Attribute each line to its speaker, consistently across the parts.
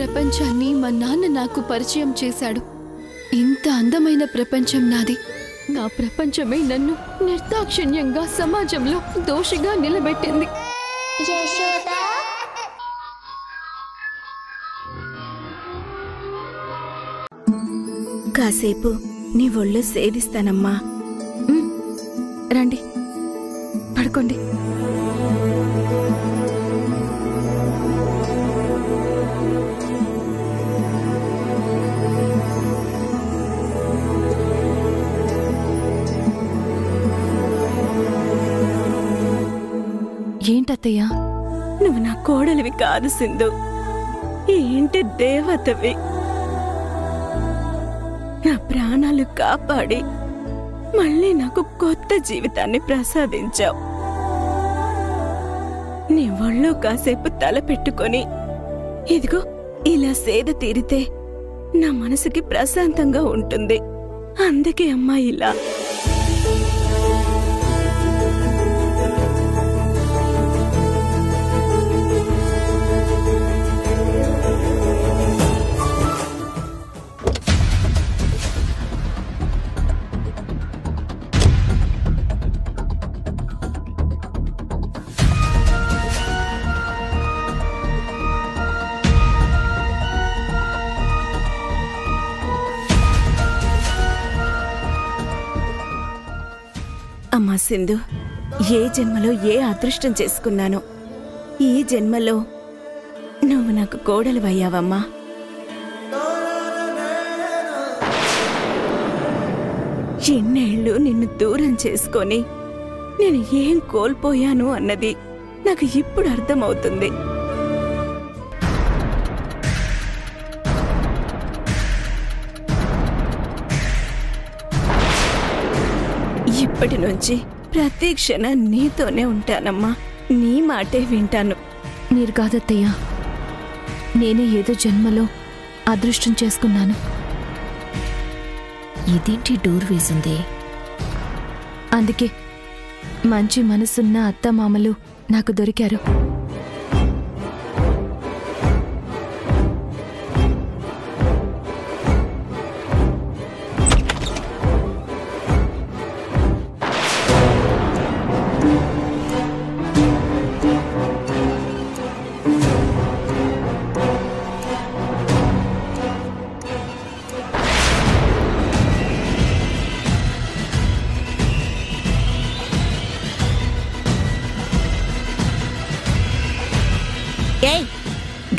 Speaker 1: ప్రపంచాన్ని మా నాన్న నాకు పరిచయం చేశాడు. ఇంత అందమైన ప్రపంచం నాది. నా ప్రపంచమే నన్ను నిర్దాక్షిణ్యంగా సమాజంలో దోషిగా నిలబెట్టింది.
Speaker 2: కాసేపు నీ ఒళ్ళు సేవిస్తానమ్మా.
Speaker 1: రండి, పడుకోండి. ఏంటత్తయ్యా?
Speaker 2: నువ్వు నా కోడలివి కాదు సింధు, ఈ ఇంటి దేవతవి. నా ప్రాణాలు కాపాడి మళ్ళీ నాకు కొత్త జీవితాన్ని ప్రసాదించావు. నీ ఒళ్ళో కాసేపు తల పెట్టుకొని ఇదిగో ఇలా సేద తీరితే నా మనసుకి ప్రశాంతంగా ఉంటుంది. అందుకే అమ్మా ఇలా. అమ్మా సింధు, ఏ జన్మలో ఏ అదృష్టం చేసుకున్నానో ఈ జన్మలో నువ్వు నాకు కోడలివయ్యావమ్మా. ఎన్నేళ్ళు నిన్ను దూరం చేసుకొని నేను ఏం కోల్పోయాను అన్నది నాకు ఇప్పుడు అర్థమవుతుంది. ఇప్పటి నుంచి ప్రతి క్షణం నీతోనే ఉంటానమ్మా. నీ మాటే వింటాను.
Speaker 1: మీరు కాదత్తయ్యా, నేనే ఏదో జన్మలో అదృష్టం చేసుకున్నాను.
Speaker 3: ఇదేంటి డోర్ వేసింది?
Speaker 1: అందుకే మంచి మనసున్న అత్తమామలు నాకు దొరికారు.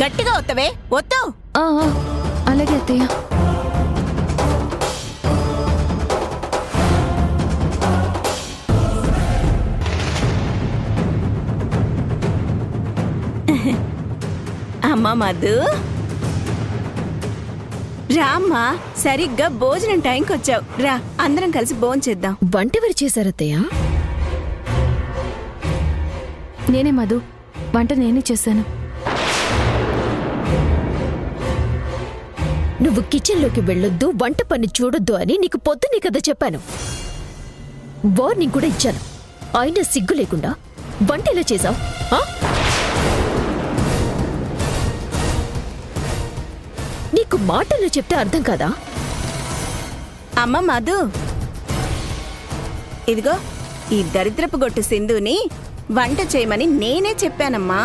Speaker 2: గట్టిగా వత్తవే, వత్తు.
Speaker 1: అలాగే అత్తయ్య.
Speaker 2: అమ్మా మధు, రామ్మా. సరిగ్గా భోజనం టైంకి వచ్చావు. రా, అందరం కలిసి భోంచేద్దాం.
Speaker 3: వంటెవరు చేశారత్తయ్యా?
Speaker 1: నేనే మధు, వంట నేనే చేశాను.
Speaker 3: నువ్వు కిచెన్లోకి వెళ్ళొద్దు, వంట పని చూడొద్దు అని నీకు పొద్దునే కదా చెప్పాను. వార్నింగ్ కూడా ఇచ్చాను. అయినా సిగ్గు లేకుండా వంట ఎలా చేశావు? నీకు మాటల్లో చెప్తే అర్థం కాదా?
Speaker 2: అమ్మ మధు, ఇదిగో ఈ దరిద్రపు గొట్టు సింధుని వంట చేయమని నేనే చెప్పానమ్మా.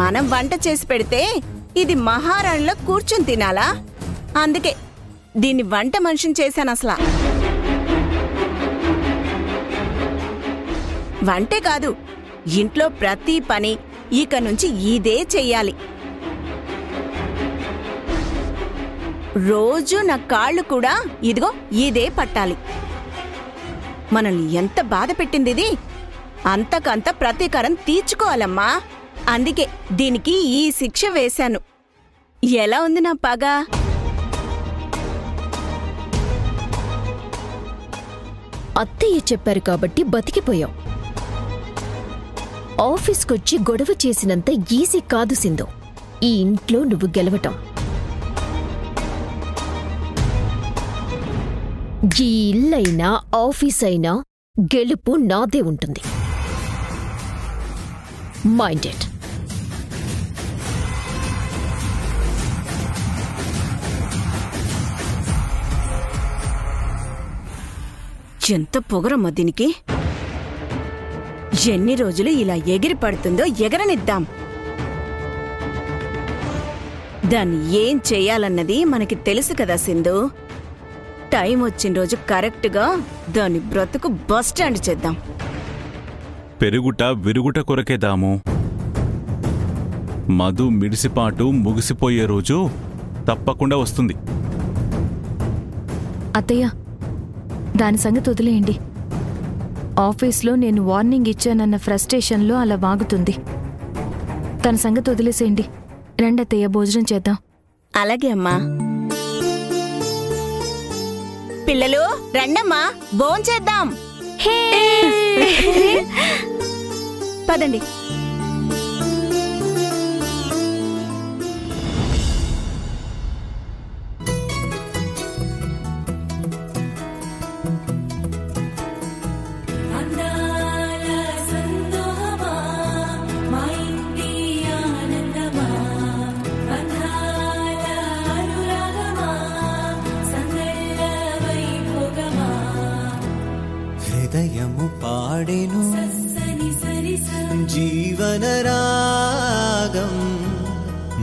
Speaker 2: మనం వంట చేసి పెడితే ఇది మహారాణిలో కూర్చుని తినాలా? అందుకే దీన్ని వంట మనిషిని చేశాను. అసలు వంటే కాదు, ఇంట్లో ప్రతి పని ఇక నుంచి ఇదే చెయ్యాలి. రోజు నా కాళ్ళు కూడా ఇదిగో ఇదే పట్టాలి. మనల్ని ఎంత బాధ పెట్టింది ఇది, అంతకంత ప్రతీకారం తీర్చుకోవాలమ్మా. అందుకే దీనికి ఈ శిక్ష వేశాను. ఎలా ఉంది నా పగ?
Speaker 3: అత్తయ్య చెప్పారు కాబట్టి బతికిపోయావు. ఆఫీస్కొచ్చి గొడవ చేసినంత ఈజీ కాదు సింధు ఈ ఇంట్లో నువ్వు గెలవటం. ఈ ఇల్లైనా ఆఫీస్ అయినా గెలుపు నాదే ఉంటుంది. మైండెడ్.
Speaker 2: ఎంత పొగరమ్మ దీనికి. ఎన్ని రోజులు ఇలా ఎగిరి పడుతుందో ఎగరనిద్దాం. దాన్ని ఏం చెయ్యాలన్నది మనకి తెలుసు కదా సింధు. టైం వచ్చిన రోజు కరెక్ట్గా దాని బ్రతుకు బస్టాండ్ చేద్దాం.
Speaker 4: పెరుగుట విరుగుట కొరకేదాము. మధు మిడిసిపాటు ముగిసిపోయే రోజు తప్పకుండా వస్తుంది.
Speaker 5: అత్తయ్య, దాని సంగతి వదిలేయండి. ఆఫీస్లో నేను వార్నింగ్ ఇచ్చానన్న ఫ్రస్ట్రేషన్లో అలా వాగుతుంది. తన సంగతి వదిలేసేయండి. రండి అత్తయ్య, భోజనం చేద్దాం.
Speaker 2: అలాగే అమ్మా. పిల్లలు రండమ్మా, భోంచేద్దాం. పదండి.
Speaker 6: హృదయము పాడెను జీవన రాగం,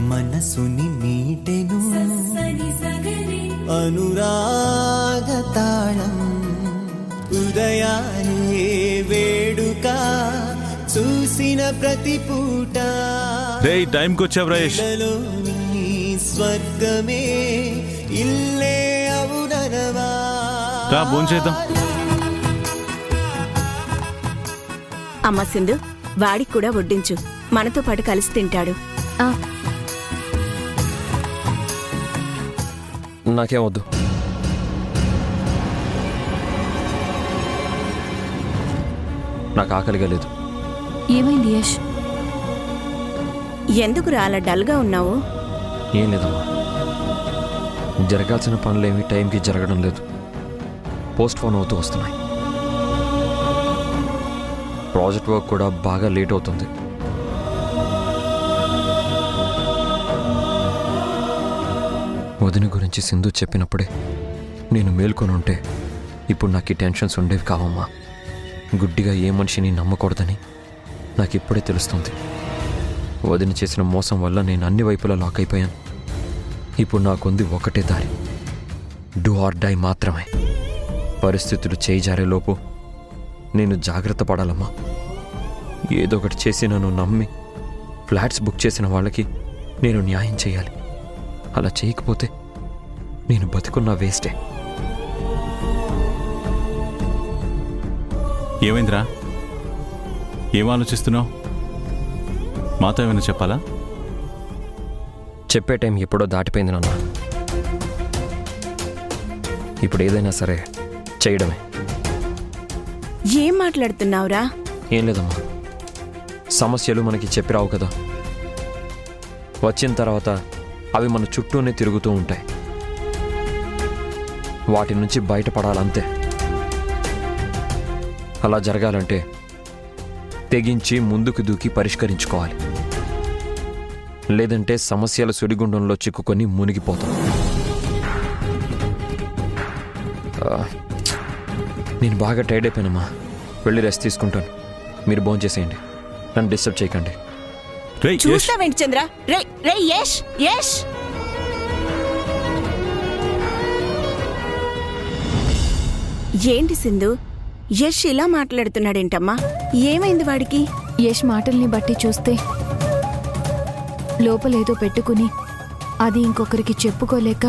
Speaker 6: మనసుని మీటెను అనురాగ తాళం. ఉదయానే వేడుక చూసిన ప్రతి పూట
Speaker 4: టైంకొచ్చావు రాయేష్.
Speaker 6: స్వర్గమే ఇల్లే అవునవా.
Speaker 4: భోంచేద్దాం.
Speaker 2: అమ్మ సింధు, వాడికి కూడా వడ్డించు. మనతో పాటు కలిసి తింటాడు.
Speaker 7: నాకేం వద్దు. నాకు ఆకలిగా లేదు.
Speaker 5: ఏమైంది యష్?
Speaker 2: ఎందుకు అలా డల్గా ఉన్నావు?
Speaker 7: ఏం లేదమ్మా, జరగాల్సిన పనులేమి టైంకి జరగడం లేదు. పోస్ట్ పోన్ అవుతూ వస్తున్నాయి. ప్రాజెక్ట్ వర్క్ కూడా బాగా లేట్ అవుతుంది. వదిన గురించి సింధు చెప్పినప్పుడే నేను మేల్కొని ఉంటే ఇప్పుడు నాకు ఈ టెన్షన్స్ ఉండేవి కావమ్మా. గుడ్డిగా ఏ మనిషిని నమ్మకూడదని నాకు ఇప్పుడే తెలుస్తుంది. వదిన చేసిన మోసం వల్ల నేను అన్ని వైపులా లాక్ అయిపోయాను. ఇప్పుడు నాకుంది ఒకటే దారి, డూ ఆర్ డై మాత్రమే. పరిస్థితులు చేయి జారేలోపు నేను జాగ్రత్త పడాలమ్మా. ఏదో ఒకటి చేసి నన్ను నమ్మి ఫ్లాట్స్ బుక్ చేసిన వాళ్ళకి నేను న్యాయం చేయాలి. అలా చేయకపోతే నేను బతుకున్నా వేస్టే.
Speaker 4: ఏమైందిరా? ఏం ఆలోచిస్తున్నావు? మాతో ఏమైనా చెప్పాలా?
Speaker 7: చెప్పే టైం ఎప్పుడో దాటిపోయింది నాన్న. ఇప్పుడు ఏదైనా సరే చేయడమే.
Speaker 2: ఏం మాట్లాడుతున్నావురా?
Speaker 7: ఏం లేదమ్మా, సమస్యలు మనకి చెప్పిరావు కదా. వచ్చిన తర్వాత అవి మన చుట్టూనే తిరుగుతూ ఉంటాయి. వాటి నుంచి బయటపడాలంతే. అలా జరగాలంటే తెగించి ముందుకు దూకి పరిష్కరించుకోవాలి. లేదంటే సమస్యల సుడిగుండంలో చిక్కుకొని మునిగిపోతాం. నేను బాగా టైర్డ్ అయిపోయానమ్మా, వెళ్ళి రెస్ట్ తీసుకుంటాను. మీరు భోంచేసేయండి, నన్ను డిస్టర్బ్ చేయకండి.
Speaker 2: చూస్తావేంటి చంద్ర? రే యష్, యష్ ఏంటి సింధు, యష్ ఇలా మాట్లాడుతున్నాడేంటమ్మా? ఏమైంది వాడికి?
Speaker 5: యష్ మాటల్ని బట్టి చూస్తే లోపలేదో పెట్టుకుని అది ఇంకొకరికి చెప్పుకోలేక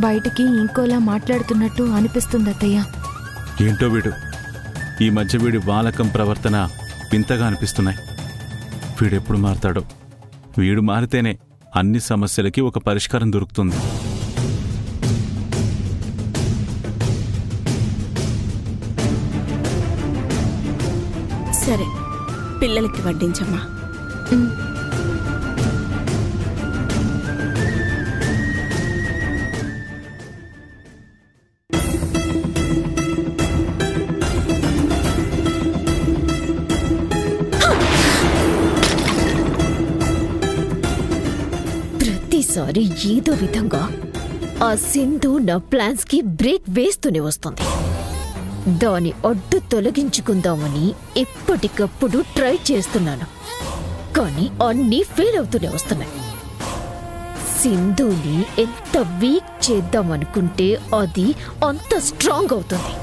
Speaker 5: బయటికి ఇంకోలా మాట్లాడుతున్నట్టు అనిపిస్తుంది అత్తయ్య.
Speaker 4: ఏంటో వీడు, ఈ మధ్య వీడి బాలకం ప్రవర్తన వింతగా అనిపిస్తున్నాయి. వీడెప్పుడు మారతాడో? వీడు మారితేనే అన్ని సమస్యలకి ఒక పరిష్కారం దొరుకుతుంది.
Speaker 2: సరే, పిల్లలకి వడ్డించమ్మా.
Speaker 3: ప్రతిసారి ఏదో విధంగా ఆ సింధు నా ప్లాన్స్ కి బ్రేక్ వేస్తూనే వస్తుంది. దాని అడ్డు తొలగించుకుందామని ఎప్పటికప్పుడు ట్రై చేస్తున్నాను, కానీ అన్నీ ఫెయిల్ అవుతూనే వస్తున్నాయి. సింధుని ఎంత వీక్ చేద్దామనుకుంటే అది అంత స్ట్రాంగ్ అవుతుంది.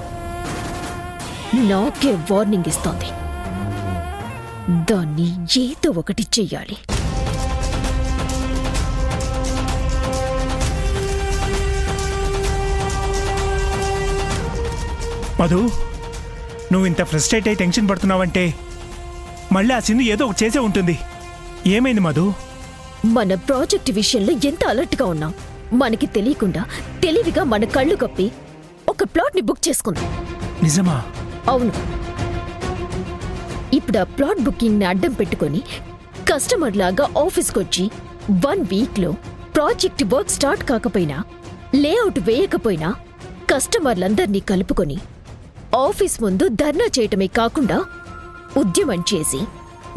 Speaker 3: నాకే వార్నింగ్ ఇస్తోంది. దాన్ని ఏదో ఒకటి చెయ్యాలి.
Speaker 8: మధు, నువ్వు ఇంత ఫ్రస్ట్రేట్ అయి టెన్షన్ పడుతున్నావంటే మళ్ళీ ఆ సింధు ఏదో ఒకటి చేసే ఉంటుంది. ఏమైంది మధు?
Speaker 3: మన ప్రాజెక్ట్ విషయంలో ఎంత అలర్ట్గా ఉన్నాం, మనకి తెలియకుండా తెలివిగా మన కళ్ళు కప్పి ఒక ప్లాట్ ని బుక్ చేసుకుంది.
Speaker 8: నిజమా?
Speaker 3: అవును. ఇప్పుడు ఆ ప్లాట్ బుకింగ్ ని అడ్డం పెట్టుకుని కస్టమర్ లాగా ఆఫీస్కొచ్చి 1 వీక్ లో ప్రాజెక్ట్ వర్క్ స్టార్ట్ కాకపోయినా, లేఅవుట్ వేయకపోయినా కస్టమర్లందర్నీ కలుపుకొని ఆఫీస్ ముందు ధర్నా చేయటమే కాకుండా ఉద్యమం చేసి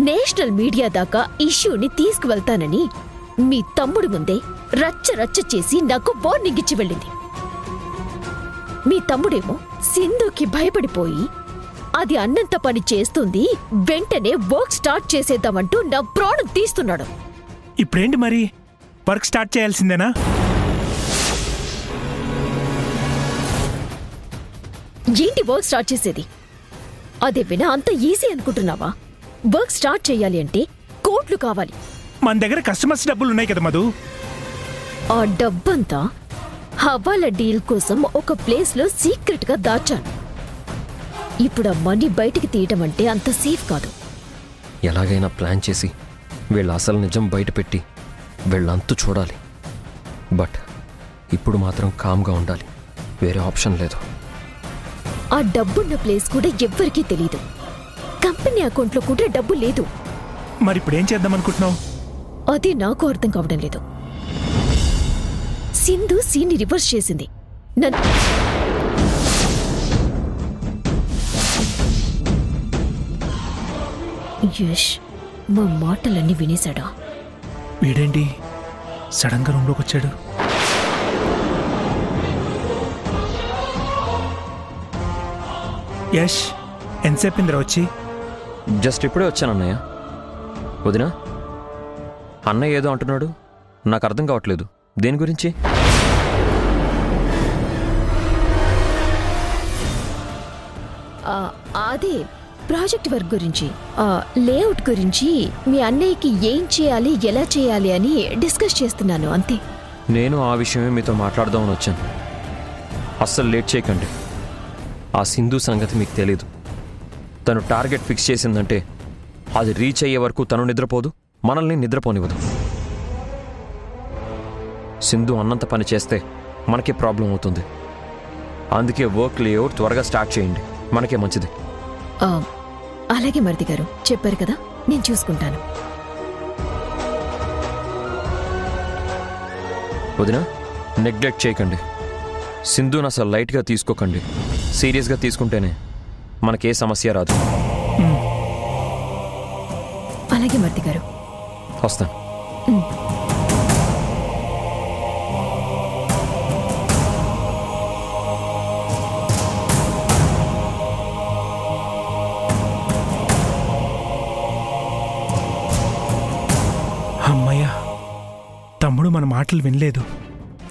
Speaker 3: నేషనల్ మీడియా దాకా ఇష్యూని తీసుకువెళ్తానని మీ తమ్ముడు ముందే రచ్చ రచ్చ చేసి నాకు వార్నింగ్ ఇచ్చి వెళ్ళింది. మీ తమ్ముడేమో సింధుకి భయపడిపోయి అది అన్నంత పని చేస్తుంది, వెంటనే వర్క్ స్టార్ట్ చేసేద్దామంటూ నా ప్రాణం తీస్తున్నాడు.
Speaker 8: ఇప్పుడేంటి మరి? వర్క్ స్టార్ట్ చేయాల్సిందేనా?
Speaker 3: ఏంటి వర్క్ స్టార్ట్ చేసేది? అదే వినా అంత ఈజీ అనుకుంటున్నావా? వర్క్ స్టార్ట్ చేయాలి అంటే కోట్లు కావాలి.
Speaker 8: మన దగ్గర కస్టమర్స్ డబ్బులు ఉన్నాయి కదా మధు.
Speaker 3: ఆ డబ్బంతా హవాలా డీల్ కోసం ఒక ప్లేస్ లో సీక్రెట్ గా దాచాను. ఇప్పుడు ఆ మనీ బయటికి తీయటం అంటే అంత సేఫ్ కాదు.
Speaker 7: ఎలాగైనా ప్లాన్ చేసి వీళ్ళ అసలు నిజం బయటపెట్టి వీళ్ళంతు చూడాలి. బట్ ఇప్పుడు మాత్రం కామ్గా ఉండాలి, వేరే ఆప్షన్ లేదు.
Speaker 3: ఆ డబ్బున్న ప్లేస్ కూడా ఎవ్వరికీ తెలీదు. కంపెనీ అకౌంట్లో కూడా డబ్బు లేదు.
Speaker 8: మరి ఇప్పుడు ఏం చేద్దాం అనుకుంటున్నావు?
Speaker 3: అది నాకు అర్థం కావడం లేదు. సింధు సీన్ని రివర్స్ చేసింది. యష్ మా మాటలన్నీ వినేశాడా?
Speaker 8: వీడేంటి సడన్ గా రూమ్లోకి వచ్చాడు? యష్, ఎంతసేపిందిరా వచ్చి?
Speaker 7: జస్ట్ ఇప్పుడే వచ్చాను అన్నయ్య. వదినా, అన్నయ్య ఏదో అంటున్నాడు, నాకు అర్థం కావట్లేదు. దేని గురించి?
Speaker 3: అదే ప్రాజెక్ట్ వర్క్ గురించి, లేఅవుట్ గురించి మీ అన్నయ్యకి ఏం చేయాలి, ఎలా చేయాలి అని డిస్కస్ చేస్తున్నాను అంతే.
Speaker 7: నేను ఆ విషయమే మీతో మాట్లాడదామని వచ్చాను. అస్సలు లేట్ చేయకండి. ఆ సింధు సంగతి మీకు తెలీదు. తను టార్గెట్ ఫిక్స్ చేసిందంటే అది రీచ్ అయ్యే వరకు తను నిద్రపోదు, మనల్ని నిద్రపోనివ్వదు. సింధు అన్నంత పని చేస్తే మనకే ప్రాబ్లం అవుతుంది. అందుకే వర్క్ లేఅవుట్ త్వరగా స్టార్ట్ చేయండి, మనకే మంచిది.
Speaker 3: అలాగే మరిది గారు చెప్పారు కదా, నేను చూసుకుంటాను.
Speaker 7: వదినా, నెగ్లెక్ట్ చేయకండి. సింధుని అసలు లైట్గా తీసుకోకండి. సీరియస్గా తీసుకుంటేనే మనకే సమస్య రాదు.
Speaker 3: అలాగే మరిది గారు,
Speaker 7: వస్తాను.
Speaker 8: అమ్మయ్యా, తమ్ముడు మన మాటలు వినలేదు.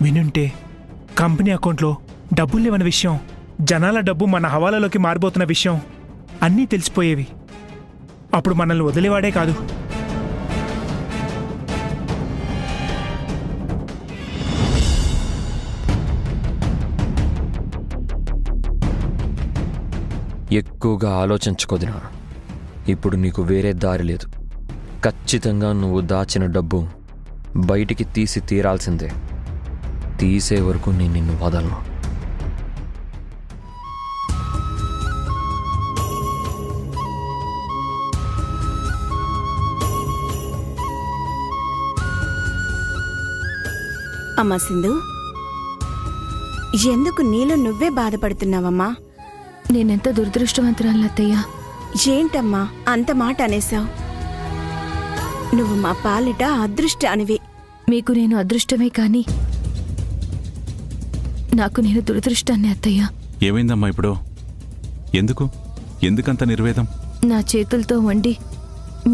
Speaker 8: వినుంటే కంపెనీ అకౌంట్లో డబ్బులు లేవన్న విషయం, జనాల డబ్బు మన హవాలాలోకి మారిపోతున్న విషయం అన్నీ తెలిసిపోయేవి. అప్పుడు మనల్ని వదిలేవాడే కాదు.
Speaker 7: ఎక్కువగా ఆలోచించుకోదినా. ఇప్పుడు నీకు వేరే దారి లేదు. ఖచ్చితంగా నువ్వు దాచిన డబ్బు బయటికి తీసి తీరాల్సిందే. తీసే వరకు నేను నిన్ను వదలను.
Speaker 2: అమ్మా సింధు, ఎందుకు నీలో నువ్వే బాధపడుతున్నావమ్మా?
Speaker 5: నేనెంత దురదృష్టవంతురాలు అత్తయ్య.
Speaker 2: ఏంటమ్మా అంత మాట అనేసావు? నువ్వు మా పాలిట అదృష్టానివి.
Speaker 5: మీకు నేను అదృష్టమే కానీ నాకు నేను దురదృష్టాన్ని అత్తయ్య.
Speaker 4: ఏమైందమ్మా ఇప్పుడు? ఎందుకంత నిర్వేదం?
Speaker 5: నా చేతులతో వండి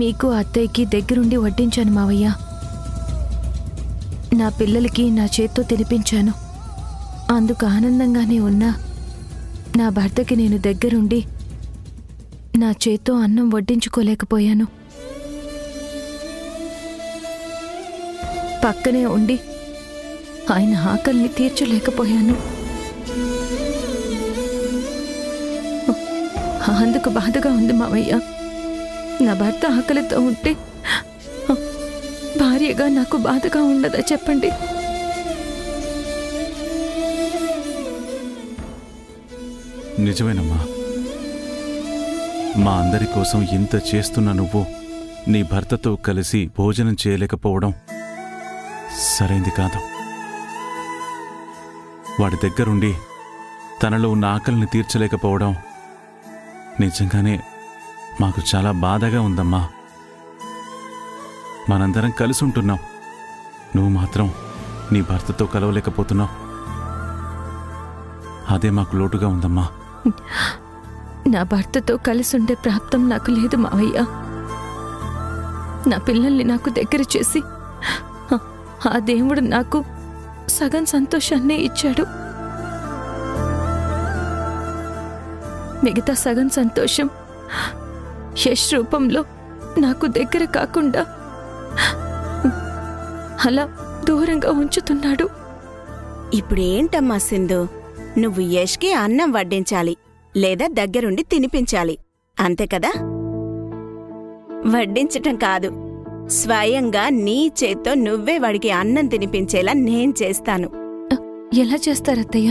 Speaker 5: మీకు అత్తయ్యకి దగ్గరుండి వడ్డించాను మావయ్య. నా పిల్లలకి నా చేత్తో తినిపించాను. అందుకు ఆనందంగానే ఉన్నా నా భర్తకి నేను దగ్గరుండి నా చేత్తో అన్నం వడ్డించుకోలేకపోయాను. పక్కనే ఉండి ఆయన ఆకలిని తీర్చలేకపోయాను. అందుకు బాధగా ఉంది మావయ్య. నా భర్త ఆకలితో ఉంటే భార్యగా నాకు బాధగా ఉండదా చెప్పండి?
Speaker 4: నిజమేనమ్మా. మా అందరి కోసం ఇంత చేస్తున్న నువ్వు నీ భర్తతో కలిసి భోజనం చేయలేకపోవడం సరైంది కాదు. వాడి దగ్గరుండి తనలో ఉన్న ఆకలిని తీర్చలేకపోవడం నిజంగానే మాకు చాలా బాధగా ఉందమ్మా. మనందరం కలిసి ఉంటున్నాం, నువ్వు మాత్రం నీ భర్తతో కలవలేకపోతున్నావు. అదే మాకు లోటుగా ఉందమ్మా.
Speaker 5: నా భర్తతో కలిసి ఉండే ప్రాప్తం నాకు లేదు మావయ్య. నా పిల్లల్ని నాకు దగ్గర చేసి ఆ దేవుడు నాకు సగం సంతోషాన్నే ఇచ్చాడు. మిగతా సగం సంతోషం యశ్ రూపంలో నాకు దగ్గర కాకుండా అలా దూరంగా ఉంచుతున్నాడు.
Speaker 2: ఇప్పుడేంటమ్మా సింధు, నువ్వు యష్కి అన్నం వడ్డించాలి లేదా దగ్గరుండి తినిపించాలి, అంతే కదా? వడ్డించటం కాదు, స్వయంగా నీ చేత్తో నువ్వే వాడికి అన్నం తినిపించేలా నేను చేస్తాను.
Speaker 5: ఎలా చేస్తారత్తయ్య?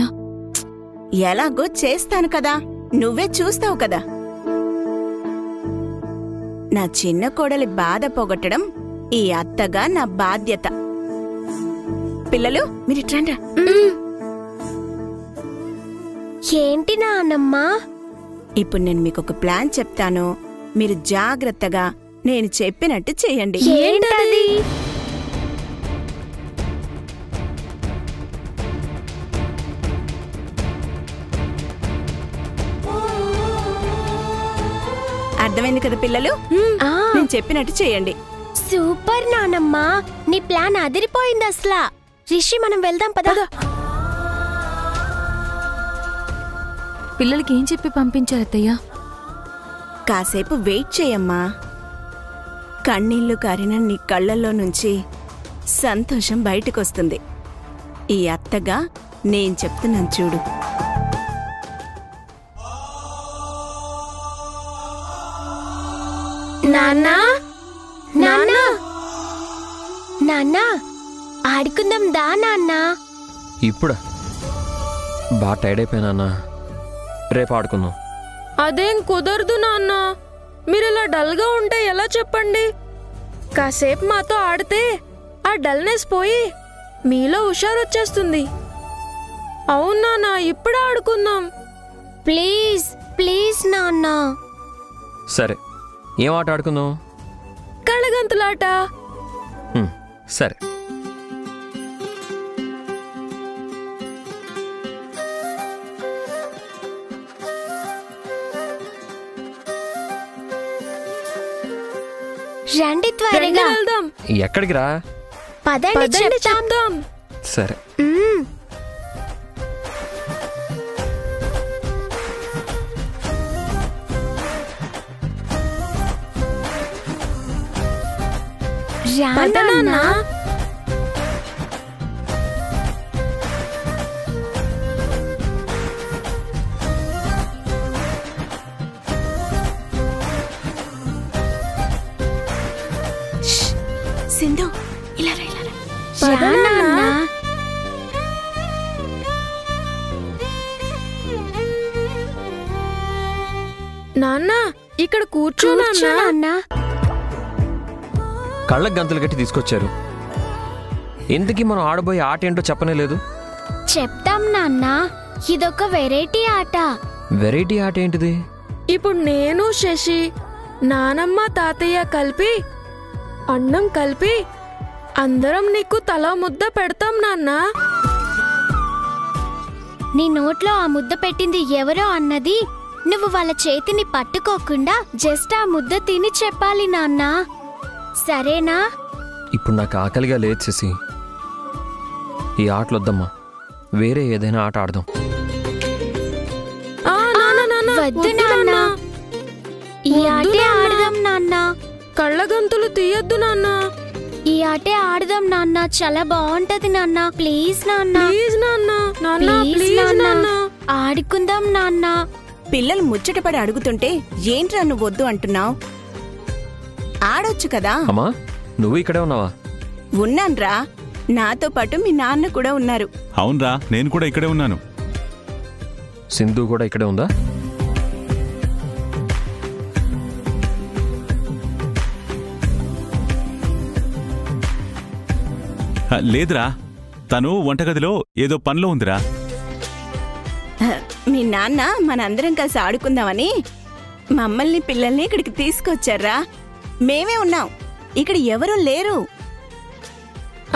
Speaker 2: ఎలాగో చేస్తాను కదా, నువ్వే చూస్తావు కదా. నా చిన్న కోడలి బాధ పోగొట్టడం ఈ అత్తగా నా బాధ్యత. పిల్లలు మీరిట్రండ్రా.
Speaker 9: ఏంటి నాన్నమ్మా?
Speaker 2: ఇప్పుడు నేను మీకొక ప్లాన్ చెప్తాను, మీరు జాగ్రత్తగా నేను చెప్పినట్టు చేయండి.
Speaker 9: ఏంటది?
Speaker 2: అర్థమైంది కదా పిల్లలు? నేను చెప్పినట్టు చేయండి.
Speaker 9: సూపర్ నానమ్మా, నీ ప్లాన్ అదిరిపోయింది అసలా. రిషి మనం వెళ్దాం పద.
Speaker 5: పిల్లలకి ఏం చెప్పి పంపించారత్తయ్య?
Speaker 2: కాసేపు వెయిట్ చేయమ్మా. కన్నీళ్లు కారిన నీ కళ్ళల్లో నుంచి సంతోషం బయటకొస్తుంది. ఈ అత్తగా నేను చెప్తున్నాను చూడు.
Speaker 9: నాన్నా, నాన్నా, నాన్నా, ఆడుకుందాం దా నాన్నా.
Speaker 7: ఇప్పుడా? బాగా టైర్డ్ అయిపోయినా, రేపు ఆడుకుందాం.
Speaker 10: అదేం కుదరదు నాన్న, మీరిలా డల్గా ఉంటే ఎలా చెప్పండి? కాసేపు మాతో ఆడితే ఆ డల్నెస్ పోయి మీలో హుషారొచ్చేస్తుంది. అవును నాన్న, ఇప్పుడే ఆడుకుందాం.
Speaker 9: ప్లీజ్ ప్లీజ్ నాన్నా.
Speaker 7: సరే, ఏం ఆట ఆడుకుందాం?
Speaker 10: కళ్ళగంతులాట.
Speaker 7: సరే.
Speaker 9: రండి త్వరగా
Speaker 10: వెళ్దాం.
Speaker 7: ఎక్కడికి రా?
Speaker 9: పదండి చెప్తాం.
Speaker 7: సరే.
Speaker 9: రానా?
Speaker 2: సింధు ఇలా రా.
Speaker 9: రానా?
Speaker 10: నాన్న ఇక్కడ కూర్చోనా?
Speaker 7: కళ్ళకు గంతులు కట్టి తీసుకొచ్చారు. ఇంతకీ మనం ఆడబోయే ఆట ఏంటో చెప్పనే లేదు.
Speaker 9: చెప్తాం నాన్న, ఇదొక వెరైటీ ఆట.
Speaker 7: వెరైటీ ఆట ఏంటిది?
Speaker 10: ఇప్పుడు నేను శశి, నానమ్మ తాతయ్య కలిపి అన్నం కలిపి అందరం నీకు తలా ముద్ద పెడతాం నాన్న.
Speaker 9: నీ నోట్లో ఆ ముద్ద పెట్టింది ఎవరో అన్నది నువ్వు వాళ్ళ చేతిని పట్టుకోకుండా జస్ట్ ఆ ముద్ద తిని చెప్పాలి నాన్న. సరేనా?
Speaker 7: ఇప్పుడు నాకు ఆకలిగా లేదు శశి. ఈ ఆటలొద్దమ్మా, వేరే ఏదైనా ఆట ఆడదాం.
Speaker 9: వద్దు నాన్న, ఈ ఆటే ఆడదాం నాన్న.
Speaker 10: కళ్ళగంతులు తీయొద్దు నాన్న.
Speaker 9: ఈ ఆటే ఆడదాం నాన్న, చాలా బాగుంటది నాన్న. ప్లీజ్ నాన్న,
Speaker 10: ప్లీజ్ నాన్న, నాన్న
Speaker 9: ప్లీజ్
Speaker 10: ప్లీజ్ నాన్న.
Speaker 9: ఆడుకుందాం నాన్న.
Speaker 2: పిల్లలు ముచ్చటపడి అడుగుతుంటే ఏంట్రా నువ్వు వద్దు అంటున్నావు? ఆడొచ్చు కదా.
Speaker 7: అమ్మా, నువ్వు ఇక్కడే ఉన్నావా?
Speaker 2: ఉన్నాన్రా, నాతో పాటు మీ నాన్న కూడా ఉన్నారు.
Speaker 4: అవునరా, నేను కూడా ఇక్కడే ఉన్నాను.
Speaker 7: సింధు కూడా ఇక్కడే ఉందా?
Speaker 4: లేదురా, తను వంటగదిలో ఏదో పనిలో ఉందిరా.
Speaker 2: మీ నాన్న మనందరం కలిసి ఆడుకుందామని మమ్మల్ని పిల్లల్ని ఇక్కడికి తీసుకొచ్చారా. మేమే ఉన్నాం, ఇక్కడ ఎవరూ లేరు.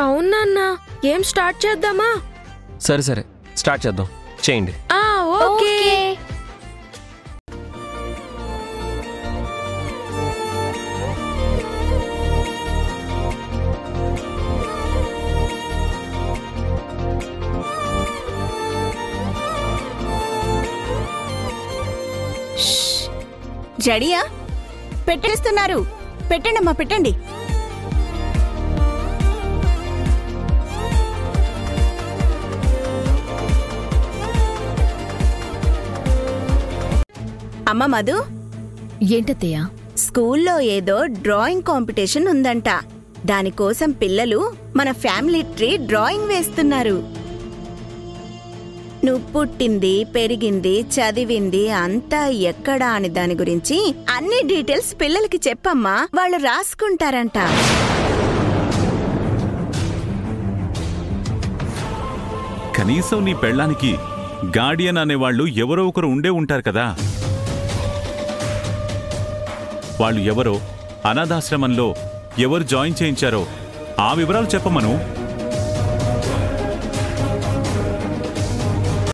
Speaker 10: అవునన్నా, ఏం స్టార్ట్ చేద్దామా?
Speaker 7: సరే సరే, స్టార్ట్ చేద్దాం. చేయండి.
Speaker 10: ఓకే.
Speaker 2: జడియా పెట్టేస్తున్నారు. పెట్టండమ్మా, పెట్టండి. అమ్మ మధు,
Speaker 3: ఏంటత్తయ్యా?
Speaker 2: స్కూల్లో ఏదో డ్రాయింగ్ కాంపిటీషన్ ఉందంట. దానికోసం పిల్లలు మన ఫ్యామిలీ ట్రీ డ్రాయింగ్ వేస్తున్నారు. నువ్వు పుట్టింది, పెరిగింది, చదివింది అంతా ఎక్కడా అని దాని గురించి అన్ని డీటెయిల్స్ పిల్లలకి చెప్పమ్మా, వాళ్ళు రాసుకుంటారంట.
Speaker 4: కనీసం నీ పెళ్ళానికి గార్డియన్ అనేవాళ్ళు ఎవరో ఒకరు ఉండే ఉంటారు కదా. వాళ్ళు ఎవరో, అనాథాశ్రమంలో ఎవరు జాయిన్ చేయించారో ఆ వివరాలు చెప్పమను.